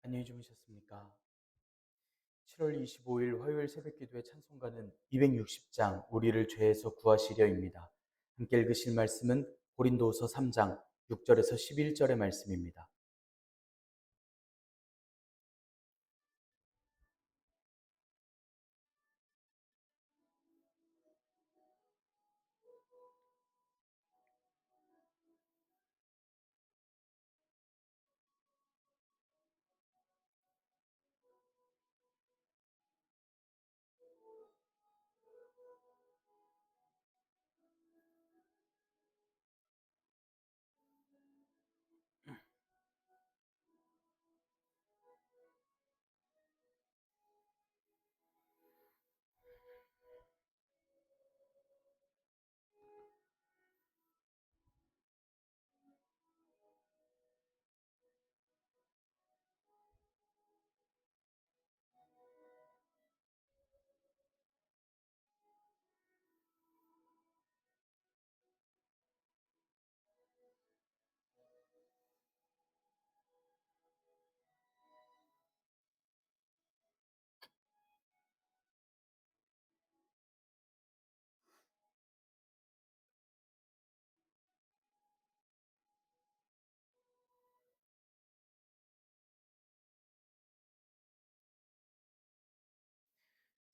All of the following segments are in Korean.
안녕히 주무셨습니까? 7월 25일 화요일 새벽기도의 찬송가는 260장 우리를 죄에서 구하시려입니다. 함께 읽으실 말씀은 고린도후서 3장 6절에서 11절의 말씀입니다.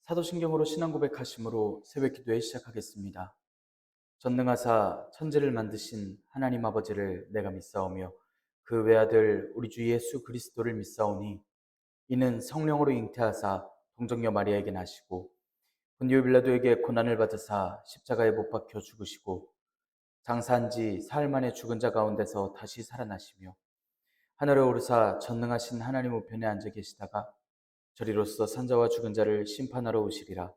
사도신경으로 신앙 고백하심으로 새벽기도회 시작하겠습니다. 전능하사 천지를 만드신 하나님 아버지를 내가 믿사오며 그 외아들 우리 주 예수 그리스도를 믿사오니 이는 성령으로 잉태하사 동정녀 마리아에게 나시고 본디오 빌라도에게 고난을 받으사 십자가에 못 박혀 죽으시고 장사한 지 사흘 만에 죽은 자 가운데서 다시 살아나시며 하늘에 오르사 전능하신 하나님 우편에 앉아 계시다가 저리로서 산자와 죽은 자를 심판하러 오시리라.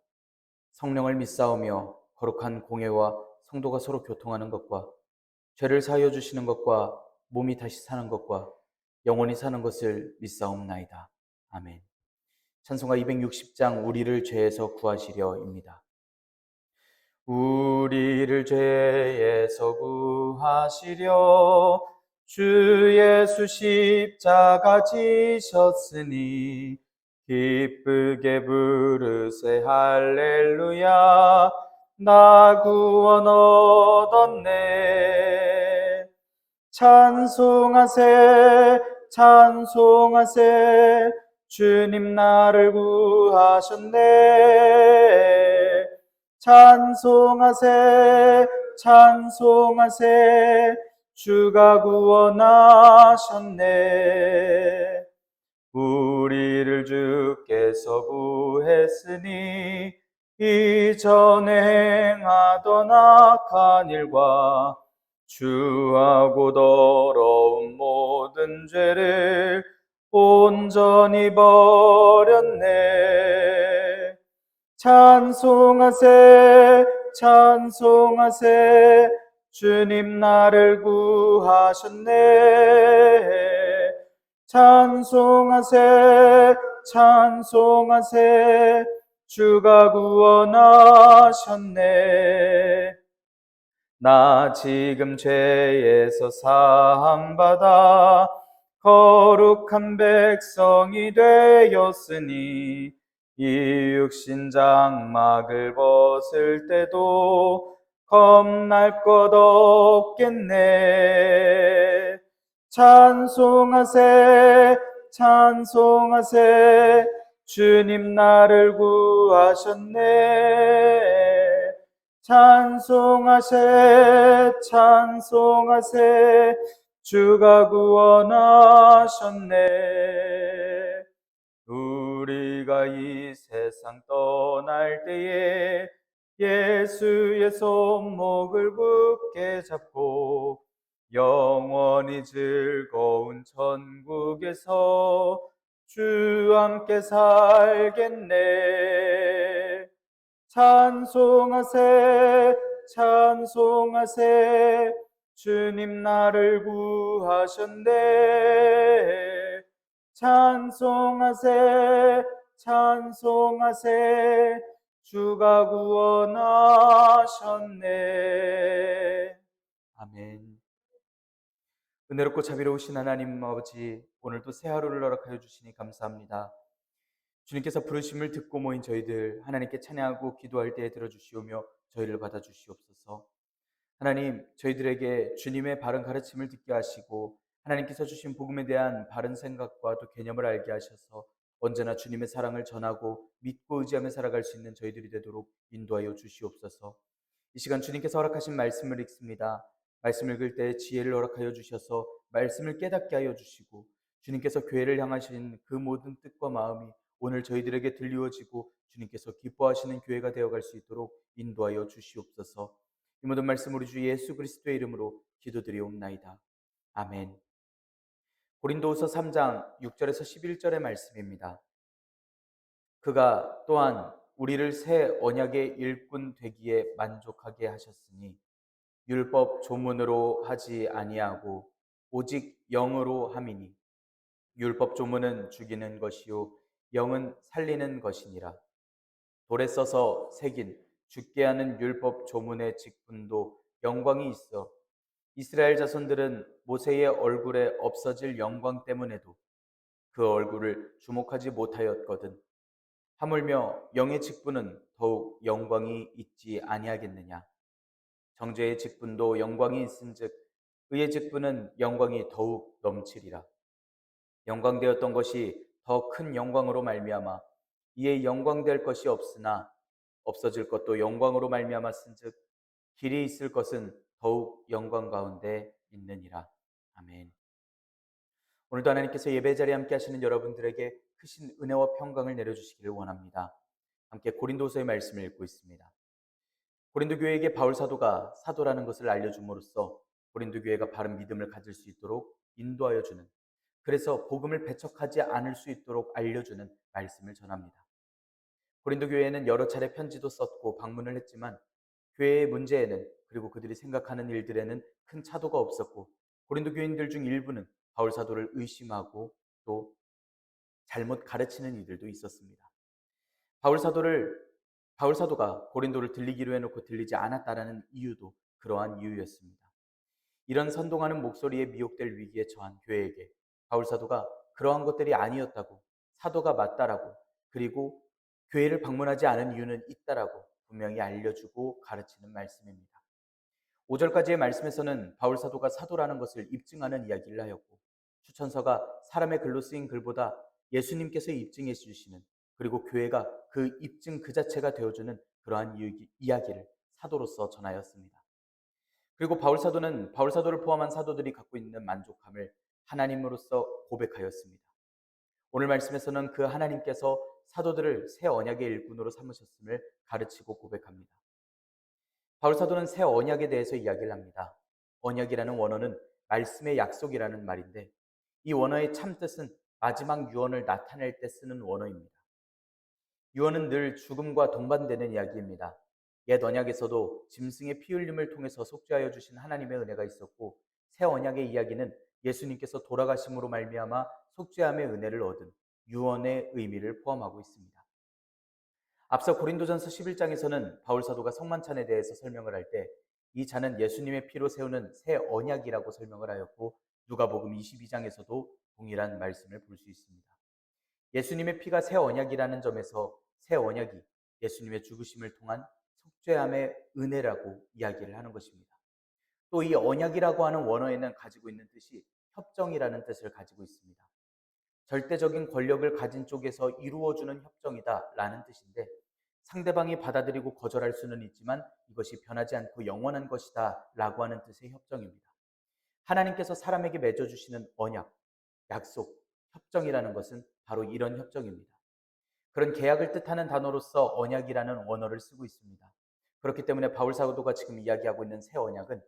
성령을 믿사오며 거룩한 공회와 성도가 서로 교통하는 것과 죄를 사하여 주시는 것과 몸이 다시 사는 것과 영원히 사는 것을 믿사옵나이다. 아멘. 찬송가 260장 우리를 죄에서 구하시려입니다. 우리를 죄에서 구하시려 주 예수 십자가 지셨으니 기쁘게 부르세 할렐루야 나 구원 얻었네. 찬송하세 찬송하세 주님 나를 구하셨네. 찬송하세 찬송하세 주가 구원하셨네. 우리를 주께서 구했으니 이전에 행하던 악한 일과 주하고 더러운 모든 죄를 온전히 버렸네. 찬송하세 찬송하세 주님 나를 구하셨네. 찬송하세 찬송하세 주가 구원하셨네. 나 지금 죄에서 사함받아 거룩한 백성이 되었으니 이 육신 장막을 벗을 때도 겁날 것 없겠네. 찬송하세 찬송하세 주님 나를 구하셨네. 찬송하세 찬송하세 주가 구원하셨네. 우리가 이 세상 떠날 때에 예수의 손목을 굳게 잡고 영원히 즐거운 천국에서 주와 함께 살겠네. 찬송하세 찬송하세 주님 나를 구하셨네. 찬송하세 찬송하세 주가 구원하셨네. 아멘. 은혜롭고 자비로우신 하나님 아버지, 오늘도 새 하루를 허락하여 주시니 감사합니다. 주님께서 부르심을 듣고 모인 저희들 하나님께 찬양하고 기도할 때에 들어주시오며 저희를 받아주시옵소서. 하나님, 저희들에게 주님의 바른 가르침을 듣게 하시고 하나님께서 주신 복음에 대한 바른 생각과 또 개념을 알게 하셔서 언제나 주님의 사랑을 전하고 믿고 의지하며 살아갈 수 있는 저희들이 되도록 인도하여 주시옵소서. 이 시간 주님께서 허락하신 말씀을 읽습니다. 말씀 읽을 때 지혜를 허락하여 주셔서 말씀을 깨닫게 하여 주시고 주님께서 교회를 향하신 그 모든 뜻과 마음이 오늘 저희들에게 들리워지고 주님께서 기뻐하시는 교회가 되어갈 수 있도록 인도하여 주시옵소서. 이 모든 말씀 우리 주 예수 그리스도의 이름으로 기도드리옵나이다. 아멘. 고린도후서 3장 6절에서 11절의 말씀입니다. 그가 또한 우리를 새 언약의 일꾼 되기에 만족하게 하셨으니 율법 조문으로 하지 아니하고 오직 영으로 함이니 율법 조문은 죽이는 것이요 영은 살리는 것이니라. 돌에 써서 새긴 죽게 하는 율법 조문의 직분도 영광이 있어 이스라엘 자손들은 모세의 얼굴에 없어질 영광 때문에도 그 얼굴을 주목하지 못하였거든. 하물며 영의 직분은 더욱 영광이 있지 아니하겠느냐. 정죄의 직분도 영광이 있은즉 의의 직분은 영광이 더욱 넘치리라. 영광되었던 것이 더 큰 영광으로 말미암아 이에 영광될 것이 없으나 없어질 것도 영광으로 말미암았은즉 길이 있을 것은 더욱 영광 가운데 있느니라. 아멘. 오늘도 하나님께서 예배 자리에 함께 하시는 여러분들에게 크신 은혜와 평강을 내려주시기를 원합니다. 함께 고린도서의 말씀을 읽고 있습니다. 고린도 교회에게 바울 사도가 사도라는 것을 알려줌으로써 고린도 교회가 바른 믿음을 가질 수 있도록 인도하여 주는, 그래서 복음을 배척하지 않을 수 있도록 알려주는 말씀을 전합니다. 고린도 교회에는 여러 차례 편지도 썼고 방문을 했지만 교회의 문제에는, 그리고 그들이 생각하는 일들에는 큰 차도가 없었고 고린도 교인들 중 일부는 바울 사도를 의심하고 또 잘못 가르치는 이들도 있었습니다. 바울 사도가 고린도를 들리기로 해놓고 들리지 않았다라는 이유도 그러한 이유였습니다. 이런 선동하는 목소리에 미혹될 위기에 처한 교회에게 바울 사도가 그러한 것들이 아니었다고, 사도가 맞다라고, 그리고 교회를 방문하지 않은 이유는 있다라고 분명히 알려주고 가르치는 말씀입니다. 5절까지의 말씀에서는 바울 사도가 사도라는 것을 입증하는 이야기를 하였고, 추천서가 사람의 글로 쓰인 글보다 예수님께서 입증해 주시는, 그리고 교회가 그 입증 그 자체가 되어주는 그러한 이야기를 사도로서 전하였습니다. 그리고 바울 사도는 바울 사도를 포함한 사도들이 갖고 있는 만족함을 하나님으로서 고백하였습니다. 오늘 말씀에서는 그 하나님께서 사도들을 새 언약의 일꾼으로 삼으셨음을 가르치고 고백합니다. 바울 사도는 새 언약에 대해서 이야기를 합니다. 언약이라는 원어는 말씀의 약속이라는 말인데, 이 원어의 참뜻은 마지막 유언을 나타낼 때 쓰는 원어입니다. 유언은 늘 죽음과 동반되는 이야기입니다. 옛 언약에서도 짐승의 피 흘림을 통해서 속죄하여 주신 하나님의 은혜가 있었고, 새 언약의 이야기는 예수님께서 돌아가심으로 말미암아 속죄함의 은혜를 얻은 유언의 의미를 포함하고 있습니다. 앞서 고린도전서 11장에서는 바울 사도가 성만찬에 대해서 설명을 할 때 이 잔은 예수님의 피로 세우는 새 언약이라고 설명을 하였고, 누가복음 22장에서도 동일한 말씀을 볼 수 있습니다. 예수님의 피가 새 언약이라는 점에서 새 언약이 예수님의 죽으심을 통한 속죄함의 은혜라고 이야기를 하는 것입니다. 또 이 언약이라고 하는 원어에는 가지고 있는 뜻이 협정이라는 뜻을 가지고 있습니다. 절대적인 권력을 가진 쪽에서 이루어주는 협정이다라는 뜻인데, 상대방이 받아들이고 거절할 수는 있지만 이것이 변하지 않고 영원한 것이다 라고 하는 뜻의 협정입니다. 하나님께서 사람에게 맺어주시는 언약, 약속, 협정이라는 것은 바로 이런 협정입니다. 그런 계약을 뜻하는 단어로서 언약이라는 원어를 쓰고 있습니다. 그렇기 때문에 바울 사도가 지금 이야기하고 있는 새 언약은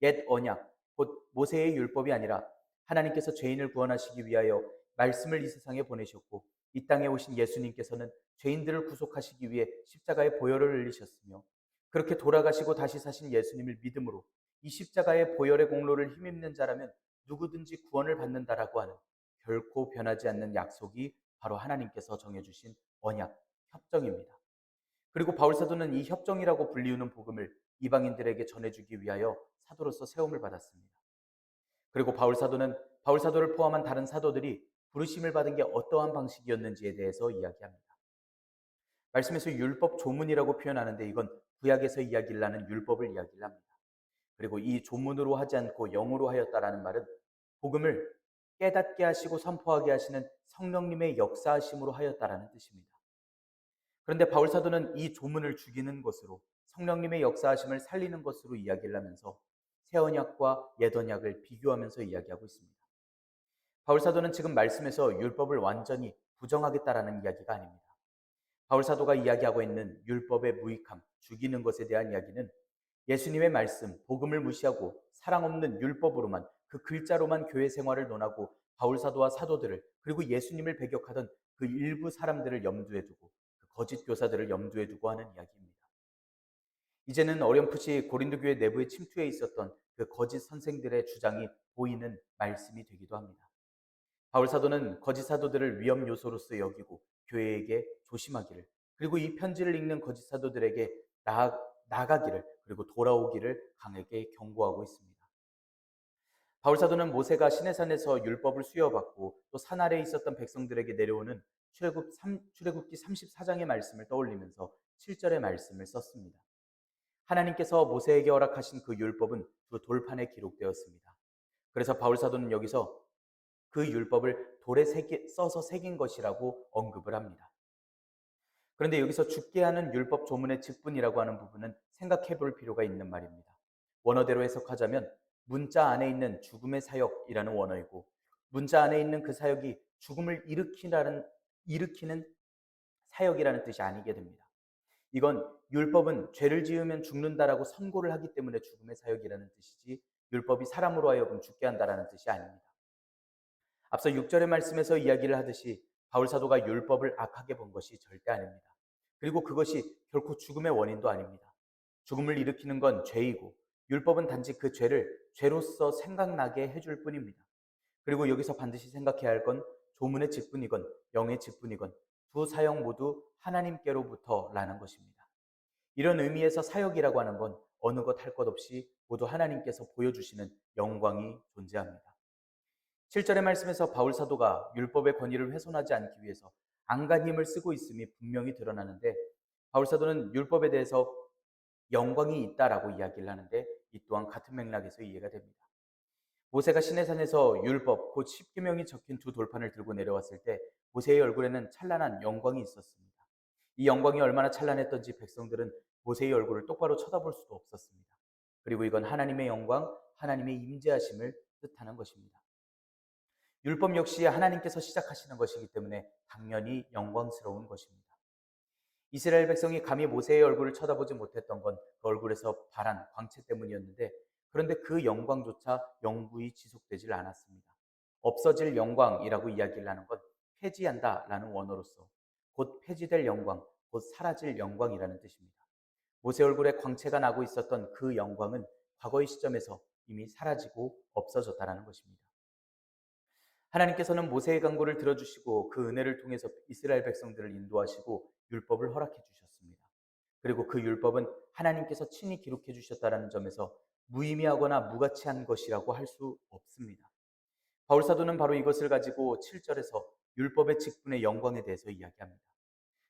옛 언약, 곧 모세의 율법이 아니라 하나님께서 죄인을 구원하시기 위하여 말씀을 이 세상에 보내셨고, 이 땅에 오신 예수님께서는 죄인들을 구속하시기 위해 십자가의 보혈을 흘리셨으며, 그렇게 돌아가시고 다시 사신 예수님을 믿음으로 이 십자가의 보혈의 공로를 힘입는 자라면 누구든지 구원을 받는다라고 하는 결코 변하지 않는 약속이 바로 하나님께서 정해주신 언약, 협정입니다. 그리고 바울 사도는 이 협정이라고 불리우는 복음을 이방인들에게 전해주기 위하여 사도로서 세움을 받았습니다. 그리고 바울 사도를 포함한 다른 사도들이 부르심을 받은 게 어떠한 방식이었는지에 대해서 이야기합니다. 말씀에서 율법 조문이라고 표현하는데 이건 구약에서 이야기를 하는 율법을 이야기를 합니다. 그리고 이 조문으로 하지 않고 영으로 하였다라는 말은 복음을 깨닫게 하시고 선포하게 하시는 성령님의 역사하심으로 하였다라는 뜻입니다. 그런데 바울 사도는 이 조문을 죽이는 것으로 성령님의 역사하심을 살리는 것으로 이야기를 하면서 새 언약과 옛 언약을 비교하면서 이야기하고 있습니다. 바울 사도는 지금 말씀에서 율법을 완전히 부정하겠다라는 이야기가 아닙니다. 바울 사도가 이야기하고 있는 율법의 무익함, 죽이는 것에 대한 이야기는 예수님의 말씀, 복음을 무시하고 사랑 없는 율법으로만 그 글자로만 교회 생활을 논하고 바울 사도와 사도들을 그리고 예수님을 배격하던 그 일부 사람들을 염두에 두고 그 거짓 교사들을 염두에 두고 하는 이야기입니다. 이제는 어렴풋이 고린도 교회 내부에 침투해 있었던 그 거짓 선생들의 주장이 보이는 말씀이 되기도 합니다. 바울 사도는 거짓 사도들을 위험 요소로서 여기고 교회에게 조심하기를, 그리고 이 편지를 읽는 거짓 사도들에게 나가기를 그리고 돌아오기를 강하게 경고하고 있습니다. 바울 사도는 모세가 시내산에서 율법을 수여받고 또 산 아래에 있었던 백성들에게 내려오는 출애굽기 34장의 말씀을 떠올리면서 7절의 말씀을 썼습니다. 하나님께서 모세에게 허락하신 그 율법은 두 돌판에 기록되었습니다. 그래서 바울 사도는 여기서 그 율법을 돌에 써서 새긴 것이라고 언급을 합니다. 그런데 여기서 죽게 하는 율법 조문의 직분이라고 하는 부분은 생각해 볼 필요가 있는 말입니다. 원어대로 해석하자면 문자 안에 있는 죽음의 사역이라는 원어이고 문자 안에 있는 그 사역이 죽음을 일으키는 사역이라는 뜻이 아니게 됩니다. 이건 율법은 죄를 지으면 죽는다라고 선고를 하기 때문에 죽음의 사역이라는 뜻이지 율법이 사람으로 하여금 죽게 한다라는 뜻이 아닙니다. 앞서 6절의 말씀에서 이야기를 하듯이 바울 사도가 율법을 악하게 본 것이 절대 아닙니다. 그리고 그것이 결코 죽음의 원인도 아닙니다. 죽음을 일으키는 건 죄이고 율법은 단지 그 죄를 죄로서 생각나게 해줄 뿐입니다. 그리고 여기서 반드시 생각해야 할 건 조문의 직분이건 영의 직분이건 두 사역 모두 하나님께로부터라는 것입니다. 이런 의미에서 사역이라고 하는 건 어느 것 할 것 없이 모두 하나님께서 보여주시는 영광이 존재합니다. 7절의 말씀에서 바울 사도가 율법의 권위를 훼손하지 않기 위해서 안간 힘을 쓰고 있음이 분명히 드러나는데 바울 사도는 율법에 대해서 영광이 있다라고 이야기를 하는데 이 또한 같은 맥락에서 이해가 됩니다. 모세가 시내산에서 율법 곧 십계명이 적힌 두 돌판을 들고 내려왔을 때 모세의 얼굴에는 찬란한 영광이 있었습니다. 이 영광이 얼마나 찬란했던지 백성들은 모세의 얼굴을 똑바로 쳐다볼 수도 없었습니다. 그리고 이건 하나님의 영광, 하나님의 임재하심을 뜻하는 것입니다. 율법 역시 하나님께서 시작하시는 것이기 때문에 당연히 영광스러운 것입니다. 이스라엘 백성이 감히 모세의 얼굴을 쳐다보지 못했던 건 그 얼굴에서 발한 광채 때문이었는데 그런데 그 영광조차 영구히 지속되질 않았습니다. 없어질 영광이라고 이야기를 하는 건 폐지한다라는 원어로서 곧 폐지될 영광, 곧 사라질 영광이라는 뜻입니다. 모세 얼굴에 광채가 나고 있었던 그 영광은 과거의 시점에서 이미 사라지고 없어졌다라는 것입니다. 하나님께서는 모세의 간구를 들어주시고 그 은혜를 통해서 이스라엘 백성들을 인도하시고 율법을 허락해 주셨습니다. 그리고 그 율법은 하나님께서 친히 기록해 주셨다는 점에서 무의미하거나 무가치한 것이라고 할 수 없습니다. 바울 사도는 바로 이것을 가지고 7절에서 율법의 직분의 영광에 대해서 이야기합니다.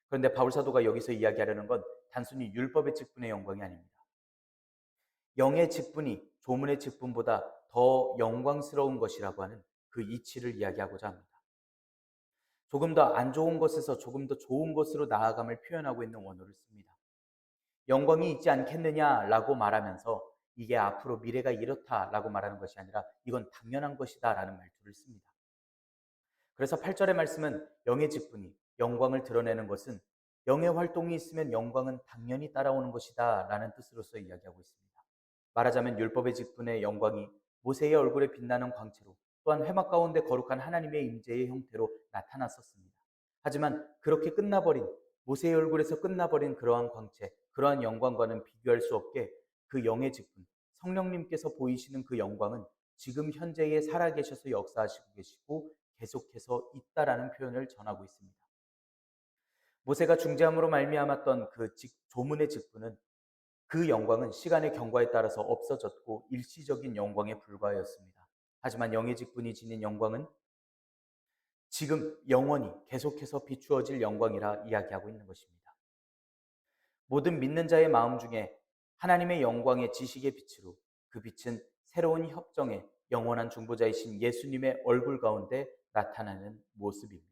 그런데 바울 사도가 여기서 이야기하려는 건 단순히 율법의 직분의 영광이 아닙니다. 영의 직분이 조문의 직분보다 더 영광스러운 것이라고 하는 그 이치를 이야기하고자 합니다. 조금 더 안 좋은 것에서 조금 더 좋은 것으로 나아감을 표현하고 있는 원어를 씁니다. 영광이 있지 않겠느냐라고 말하면서 이게 앞으로 미래가 이렇다라고 말하는 것이 아니라 이건 당연한 것이다라는 말투를 씁니다. 그래서 8절의 말씀은 영의 직분이 영광을 드러내는 것은 영의 활동이 있으면 영광은 당연히 따라오는 것이다 라는 뜻으로서 이야기하고 있습니다. 말하자면 율법의 직분의 영광이 모세의 얼굴에 빛나는 광채로 또한 회막 가운데 거룩한 하나님의 임재의 형태로 나타났었습니다. 하지만 그렇게 끝나버린 모세의 얼굴에서 끝나버린 그러한 광채, 그러한 영광과는 비교할 수 없게 그 영의 직분, 성령님께서 보이시는 그 영광은 지금 현재에 살아계셔서 역사하시고 계시고 계속해서 있다라는 표현을 전하고 있습니다. 모세가 중재함으로 말미암았던 그 조문의 직분은 그 영광은 시간의 경과에 따라서 없어졌고 일시적인 영광에 불과하였습니다. 하지만 영의 직분이 지닌 영광은 지금 영원히 계속해서 비추어질 영광이라 이야기하고 있는 것입니다. 모든 믿는 자의 마음 중에 하나님의 영광의 지식의 빛으로 그 빛은 새로운 협정의 영원한 중보자이신 예수님의 얼굴 가운데 나타나는 모습입니다.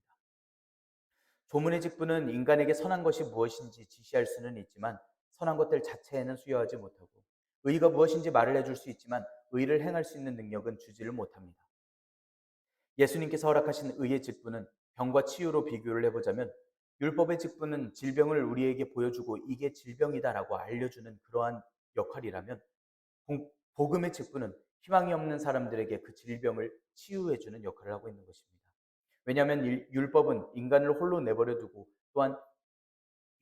조문의 직분은 인간에게 선한 것이 무엇인지 지시할 수는 있지만 선한 것들 자체에는 수여하지 못하고 의가 무엇인지 말을 해줄 수 있지만 의를 행할 수 있는 능력은 주지를 못합니다. 예수님께서 허락하신 의의 직분은 병과 치유로 비교를 해보자면 율법의 직분은 질병을 우리에게 보여주고 이게 질병이다라고 알려주는 그러한 역할이라면 복음의 직분은 희망이 없는 사람들에게 그 질병을 치유해주는 역할을 하고 있는 것입니다. 왜냐하면 율법은 인간을 홀로 내버려 두고 또한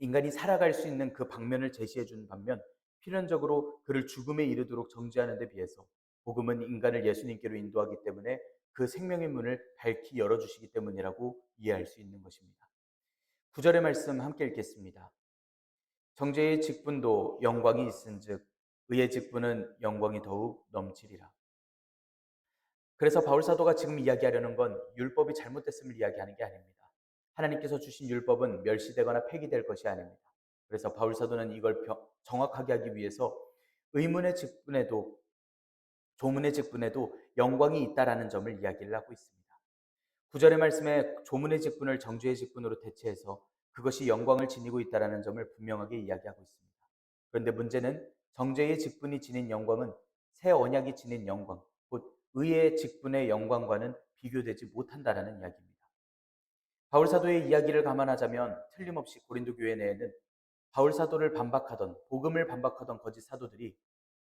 인간이 살아갈 수 있는 그 방면을 제시해 주는 반면 필연적으로 그를 죽음에 이르도록 정죄하는 데 비해서 복음은 인간을 예수님께로 인도하기 때문에 그 생명의 문을 밝히 열어주시기 때문이라고 이해할 수 있는 것입니다. 9절의 말씀 함께 읽겠습니다. 정죄의 직분도 영광이 있은즉 의의 직분은 영광이 더욱 넘치리라. 그래서 바울 사도가 지금 이야기하려는 건 율법이 잘못됐음을 이야기하는 게 아닙니다. 하나님께서 주신 율법은 멸시되거나 폐기될 것이 아닙니다. 그래서 바울 사도는 이걸 정확하게 하기 위해서 의문의 직분에도 조문의 직분에도 영광이 있다라는 점을 이야기를 하고 있습니다. 9절의 말씀에 조문의 직분을 정죄의 직분으로 대체해서 그것이 영광을 지니고 있다라는 점을 분명하게 이야기하고 있습니다. 그런데 문제는 정죄의 직분이 지닌 영광은 새 언약이 지닌 영광, 곧 의의 직분의 영광과는 비교되지 못한다라는 이야기입니다. 바울 사도의 이야기를 감안하자면 틀림없이 고린도 교회 내에는 바울 사도를 반박하던 복음을 반박하던 거짓 사도들이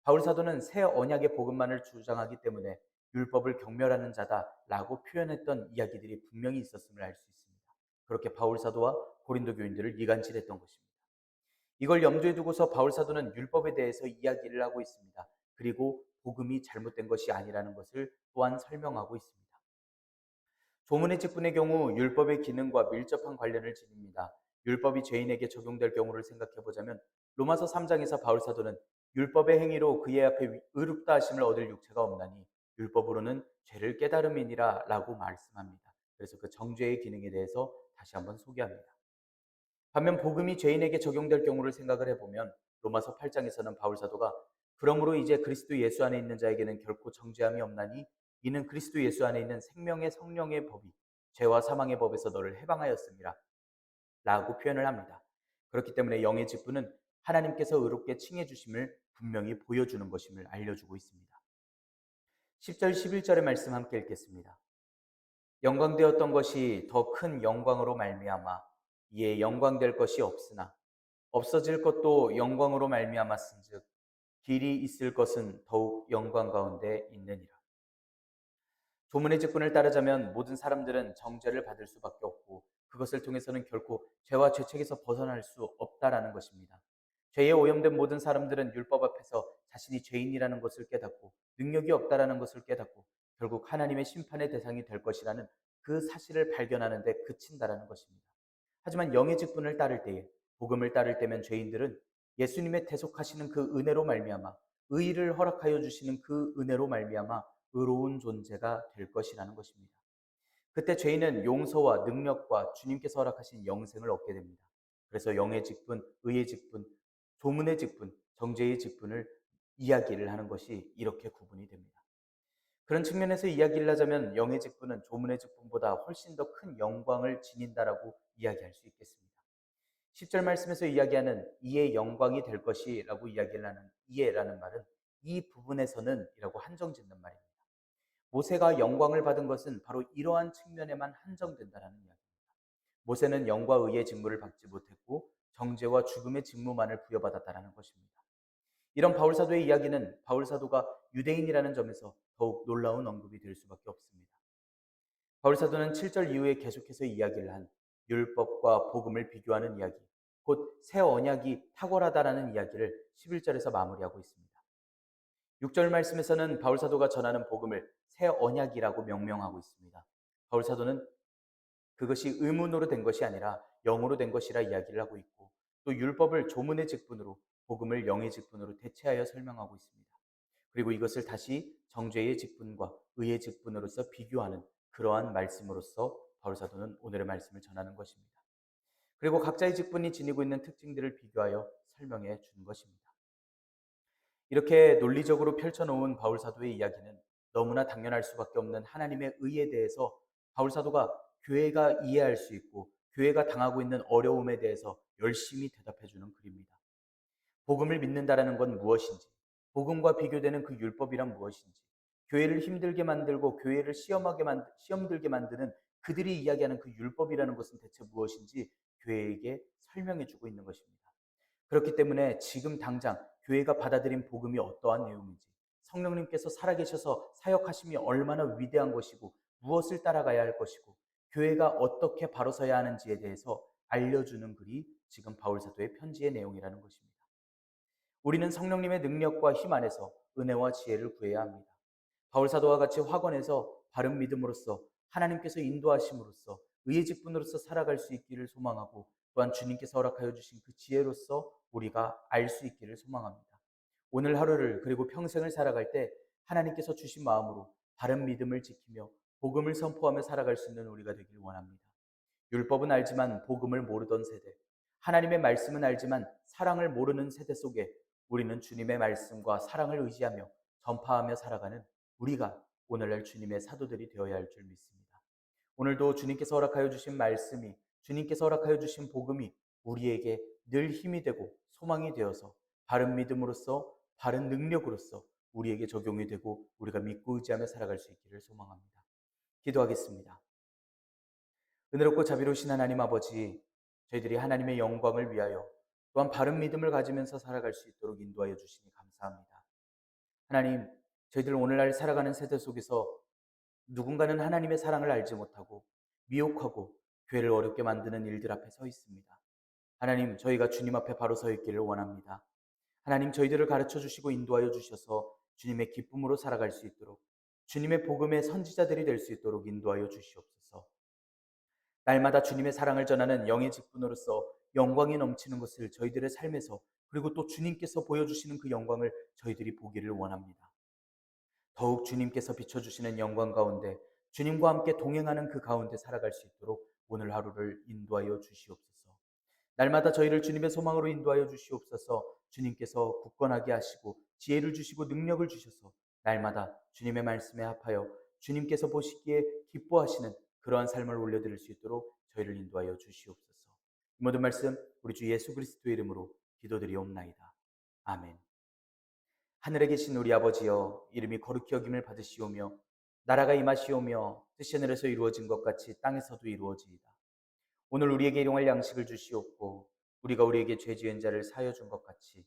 바울 사도는 새 언약의 복음만을 주장하기 때문에 율법을 경멸하는 자다라고 표현했던 이야기들이 분명히 있었음을 알 수 있습니다. 그렇게 바울 사도와 고린도 교인들을 이간질했던 것입니다. 이걸 염두에 두고서 바울 사도는 율법에 대해서 이야기를 하고 있습니다. 그리고 복음이 잘못된 것이 아니라는 것을 또한 설명하고 있습니다. 조문의 직분의 경우 율법의 기능과 밀접한 관련을 지닙니다. 율법이 죄인에게 적용될 경우를 생각해 보자면 로마서 3장에서 바울 사도는 율법의 행위로 그의 앞에 의롭다 하심을 얻을 육체가 없나니 율법으로는 죄를 깨달음이니라 라고 말씀합니다. 그래서 그 정죄의 기능에 대해서 다시 한번 소개합니다. 반면 복음이 죄인에게 적용될 경우를 생각을 해보면 로마서 8장에서는 바울 사도가 그러므로 이제 그리스도 예수 안에 있는 자에게는 결코 정죄함이 없나니 이는 그리스도 예수 안에 있는 생명의 성령의 법이 죄와 사망의 법에서 너를 해방하였습니다 라고 표현을 합니다. 그렇기 때문에 영의 직분은 하나님께서 의롭게 칭해 주심을 분명히 보여주는 것임을 알려주고 있습니다. 10절 11절의 말씀 함께 읽겠습니다. 영광되었던 것이 더 큰 영광으로 말미암아 이에 영광될 것이 없으나 없어질 것도 영광으로 말미암았은즉 길이 있을 것은 더욱 영광 가운데 있느니라. 조문의 직분을 따르자면 모든 사람들은 정죄를 받을 수밖에 없고 그것을 통해서는 결코 죄와 죄책에서 벗어날 수 없다라는 것입니다. 죄에 오염된 모든 사람들은 율법 앞에서 자신이 죄인이라는 것을 깨닫고 능력이 없다라는 것을 깨닫고 결국 하나님의 심판의 대상이 될 것이라는 그 사실을 발견하는 데 그친다라는 것입니다. 하지만 영의 직분을 따를 때에 복음을 따를 때면 죄인들은 예수님의 대속하시는 그 은혜로 말미암아 의를 허락하여 주시는 그 은혜로 말미암아 의로운 존재가 될 것이라는 것입니다. 그때 죄인은 용서와 능력과 주님께서 허락하신 영생을 얻게 됩니다. 그래서 영의 직분, 의의 직분, 조문의 직분, 정죄의 직분을 이야기를 하는 것이 이렇게 구분이 됩니다. 그런 측면에서 이야기를 하자면 영의 직분은 조문의 직분보다 훨씬 더 큰 영광을 지닌다라고 이야기할 수 있겠습니다. 10절 말씀에서 이야기하는 이의 영광이 될 것이라고 이야기를 하는 이에라는 말은 이 부분에서는 이라고 한정짓는 말입니다. 모세가 영광을 받은 것은 바로 이러한 측면에만 한정된다라는 이야기입니다. 모세는 영과 의의 직무를 받지 못했고 정죄와 죽음의 직무만을 부여받았다라는 것입니다. 이런 바울 사도의 이야기는 바울 사도가 유대인이라는 점에서 더욱 놀라운 언급이 될 수밖에 없습니다. 바울 사도는 7절 이후에 계속해서 이야기를 한 율법과 복음을 비교하는 이야기, 곧 새 언약이 탁월하다라는 이야기를 11절에서 마무리하고 있습니다. 6절 말씀에서는 바울 사도가 전하는 복음을 새 언약이라고 명명하고 있습니다. 바울 사도는 그것이 의문으로 된 것이 아니라 영으로 된 것이라 이야기를 하고 있고 또 율법을 조문의 직분으로 복음을 영의 직분으로 대체하여 설명하고 있습니다. 그리고 이것을 다시 정죄의 직분과 의의 직분으로서 비교하는 그러한 말씀으로서 바울 사도는 오늘의 말씀을 전하는 것입니다. 그리고 각자의 직분이 지니고 있는 특징들을 비교하여 설명해 주는 것입니다. 이렇게 논리적으로 펼쳐놓은 바울 사도의 이야기는 너무나 당연할 수밖에 없는 하나님의 의에 대해서 바울 사도가 교회가 이해할 수 있고 교회가 당하고 있는 어려움에 대해서 열심히 대답해 주는 글입니다. 복음을 믿는다라는 건 무엇인지, 복음과 비교되는 그 율법이란 무엇인지, 교회를 힘들게 만들고 교회를 시험 들게 만드는 그들이 이야기하는 그 율법이라는 것은 대체 무엇인지 교회에게 설명해 주고 있는 것입니다. 그렇기 때문에 지금 당장 교회가 받아들인 복음이 어떠한 내용인지, 성령님께서 살아계셔서 사역하심이 얼마나 위대한 것이고 무엇을 따라가야 할 것이고 교회가 어떻게 바로 서야 하는지에 대해서 알려주는 글이 지금 바울 사도의 편지의 내용이라는 것입니다. 우리는 성령님의 능력과 힘 안에서 은혜와 지혜를 구해야 합니다. 바울 사도와 같이 확언해서 바른 믿음으로써 하나님께서 인도하심으로써 의의 직분으로서 살아갈 수 있기를 소망하고 또한 주님께서 허락하여 주신 그 지혜로서 우리가 알 수 있기를 소망합니다. 오늘 하루를 그리고 평생을 살아갈 때 하나님께서 주신 마음으로 바른 믿음을 지키며 복음을 선포하며 살아갈 수 있는 우리가 되길 원합니다. 율법은 알지만 복음을 모르던 세대, 하나님의 말씀은 알지만 사랑을 모르는 세대 속에 우리는 주님의 말씀과 사랑을 의지하며 전파하며 살아가는 우리가 오늘날 주님의 사도들이 되어야 할 줄 믿습니다. 오늘도 주님께서 허락하여 주신 말씀이, 주님께서 허락하여 주신 복음이 우리에게 늘 힘이 되고 소망이 되어서 바른 믿음으로써 바른 능력으로서 우리에게 적용이 되고 우리가 믿고 의지하며 살아갈 수 있기를 소망합니다. 기도하겠습니다. 은혜롭고 자비로우신 하나님 아버지, 저희들이 하나님의 영광을 위하여 또한 바른 믿음을 가지면서 살아갈 수 있도록 인도하여 주시니 감사합니다. 하나님, 저희들 오늘날 살아가는 세대 속에서 누군가는 하나님의 사랑을 알지 못하고 미혹하고 교회를 어렵게 만드는 일들 앞에 서 있습니다. 하나님, 저희가 주님 앞에 바로 서 있기를 원합니다. 하나님, 저희들을 가르쳐 주시고 인도하여 주셔서 주님의 기쁨으로 살아갈 수 있도록 주님의 복음의 선지자들이 될 수 있도록 인도하여 주시옵소서. 날마다 주님의 사랑을 전하는 영의 직분으로서 영광이 넘치는 것을 저희들의 삶에서 그리고 또 주님께서 보여주시는 그 영광을 저희들이 보기를 원합니다. 더욱 주님께서 비춰주시는 영광 가운데 주님과 함께 동행하는 그 가운데 살아갈 수 있도록 오늘 하루를 인도하여 주시옵소서. 날마다 저희를 주님의 소망으로 인도하여 주시옵소서. 주님께서 굳건하게 하시고 지혜를 주시고 능력을 주셔서 날마다 주님의 말씀에 합하여 주님께서 보시기에 기뻐하시는 그러한 삶을 올려드릴 수 있도록 저희를 인도하여 주시옵소서. 이 모든 말씀 우리 주 예수 그리스도의 이름으로 기도드리옵나이다. 아멘. 하늘에 계신 우리 아버지여, 이름이 거룩히 여김을 받으시오며 나라가 임하시오며 뜻이 하늘에서 이루어진 것 같이 땅에서도 이루어지이다. 오늘 우리에게 일용할 양식을 주시옵고 우리가 우리에게 죄 지은 자를 사하여 준 것 같이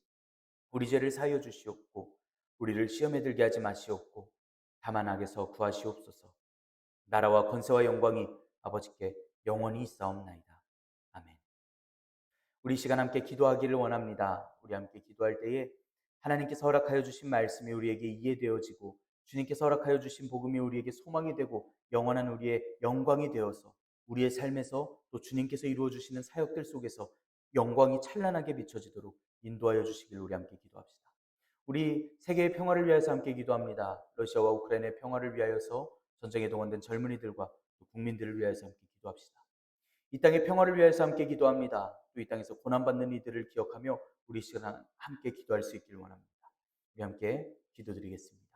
우리 죄를 사하여 주시옵고 우리를 시험에 들게 하지 마시옵고 다만 악에서 구하시옵소서. 나라와 권세와 영광이 아버지께 영원히 있사옵나이다. 아멘. 우리 시간 함께 기도하기를 원합니다. 우리 함께 기도할 때에 하나님께서 허락하여 주신 말씀이 우리에게 이해되어지고 주님께서 허락하여 주신 복음이 우리에게 소망이 되고 영원한 우리의 영광이 되어서 우리의 삶에서 또 주님께서 이루어 주시는 사역들 속에서 영광이 찬란하게 비춰지도록 인도하여 주시길 우리 함께 기도합시다. 우리 세계의 평화를 위해서 함께 기도합니다. 러시아와 우크라이나의 평화를 위하여서 전쟁에 동원된 젊은이들과 국민들을 위해서 함께 기도합시다. 이 땅의 평화를 위해서 함께 기도합니다. 또 이 땅에서 고난받는 이들을 기억하며 우리 시간 함께 기도할 수 있기를 원합니다. 우리 함께 기도드리겠습니다.